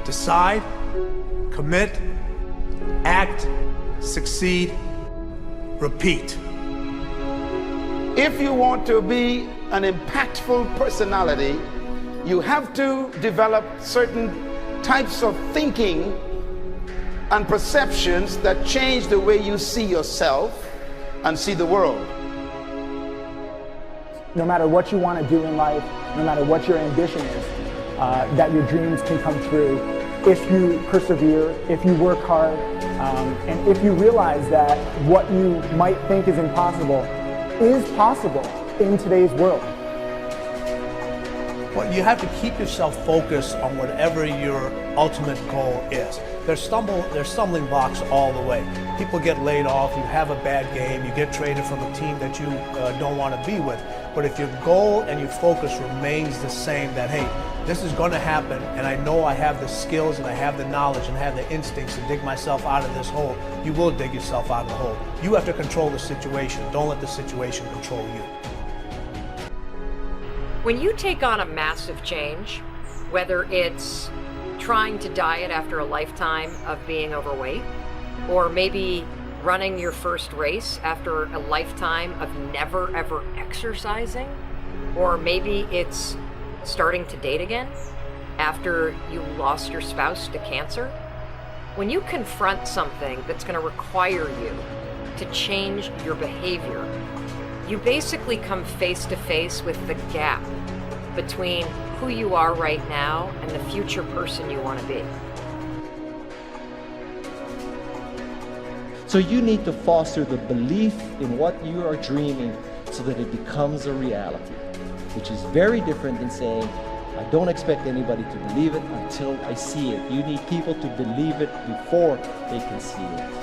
Decide, commit, act, succeed, repeat. If you want to be an impactful personality, you have to develop certain types of thinking and perceptions that change the way you see yourself and see the world. No matter what you want to do in life, no matter what your ambition is, that your dreams can come true if you persevere, if you work hard, and if you realize that what you might think is impossible is possible in today's world. Well, you have to keep yourself focused on whatever your ultimate goal is. There's stumbling blocks all the way. People get laid off, you have a bad game, you get traded from a team that you don't want to be with. But if your goal and your focus remains the same, that hey, this is going to happen, and I know I have the skills and I have the knowledge and I have the instincts to dig myself out of this hole, you will dig yourself out of the hole. You have to control the situation. Don't let the situation control you. When you take on a massive change, whether it's trying to diet after a lifetime of being overweight, or maybe running your first race after a lifetime of never ever exercising, or maybe it's starting to date again after you lost your spouse to cancer, when you confront something that's going to require you to change your behavior, you basically come face to face with the gap between who you are right now and the future person you want to be. So you need to foster the belief in what you are dreaming so that it becomes a reality, which is very different than saying, I don't expect anybody to believe it until I see it. You need people to believe it before they can see it.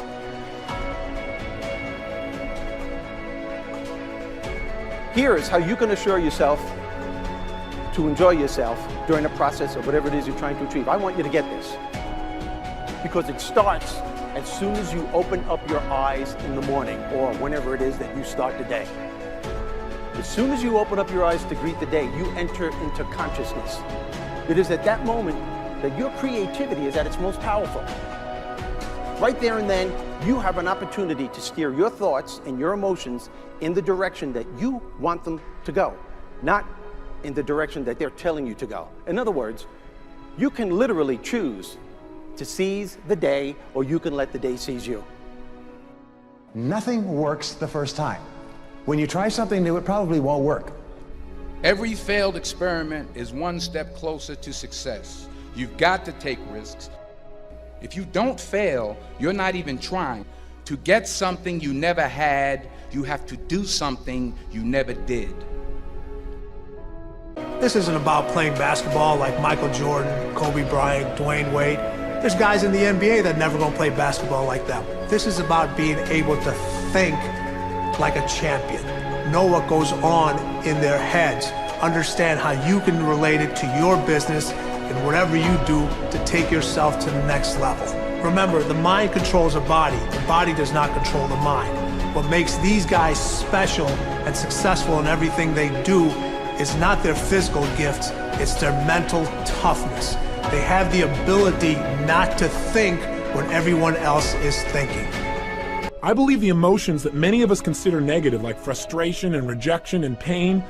Here's how you can assure yourself to enjoy yourself during the process of whatever it is you're trying to achieve. I want you to get this, because it starts as soon as you open up your eyes in the morning, or whenever it is that you start the day. As soon as you open up your eyes to greet the day, you enter into consciousness. It is at that moment that your creativity is at its most powerful. Right there and then, you have an opportunity to steer your thoughts and your emotions in the direction that you want them to go, not in the direction that they're telling you to go. In other words, you can literally choose to seize the day, or you can let the day seize you. Nothing works the first time. When you try something new, it probably won't work. Every failed experiment is one step closer to success. You've got to take risks. If you don't fail, you're not even trying. To get something you never had, you have to do something you never did. This isn't about playing basketball like Michael Jordan, Kobe Bryant, Dwayne Wade. There's guys in the NBA that never gonna play basketball like them. This is about being able to think like a champion, know what goes on in their heads, understand how you can relate it to your business and whatever you do to take yourself to the next level. Remember, the mind controls the body does not control the mind. What makes these guys special and successful in everything they do is not their physical gifts, it's their mental toughness. They have the ability not to think when everyone else is thinking. I believe the emotions that many of us consider negative, like frustration and rejection and pain,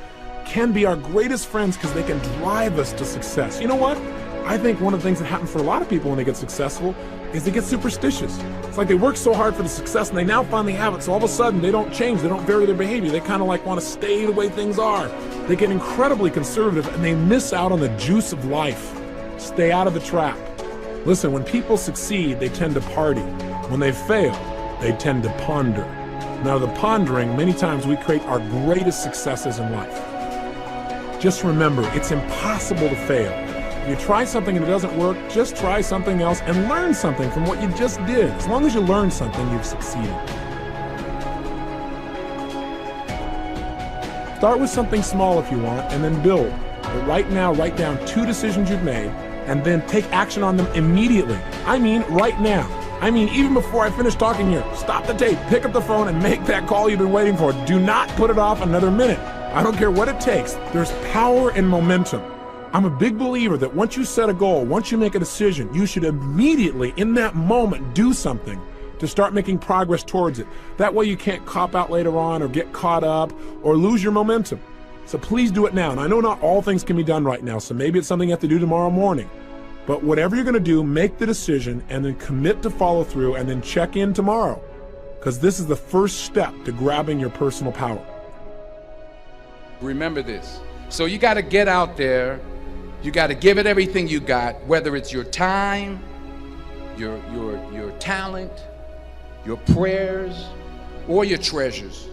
can be our greatest friends because they can drive us to success. You know what? I think one of the things that happens for a lot of people when they get successful is they get superstitious. It's like they work so hard for the success and they now finally have it, so all of a sudden they don't change, they don't vary their behavior, they kind of like want to stay the way things are. They get incredibly conservative and they miss out on the juice of life. Stay out of the trap. Listen, when people succeed, they tend to party. When they fail, they tend to ponder. Now, the pondering, many times we create our greatest successes in life. Just remember, it's impossible to fail. If you try something and it doesn't work, just try something else and learn something from what you just did. As long as you learn something, you've succeeded. Start with something small if you want, and then build. But right now, write down 2 decisions you've made, and then take action on them immediately. I mean, right now. I mean, even before I finish talking here, stop the tape, pick up the phone, and make that call you've been waiting for. Do not put it off another minute. I don't care what it takes. There's power in momentum. I'm a big believer that once you set a goal, once you make a decision, you should immediately, in that moment, do something to start making progress towards it. That way you can't cop out later on or get caught up or lose your momentum. So please do it now. And I know not all things can be done right now, so maybe it's something you have to do tomorrow morning. But whatever you're going to do, make the decision and then commit to follow through and then check in tomorrow. Because this is the first step to grabbing your personal power. Remember this. So you got to get out there. You got to give it everything you got, whether it's your time, your talent, your prayers, or your treasures.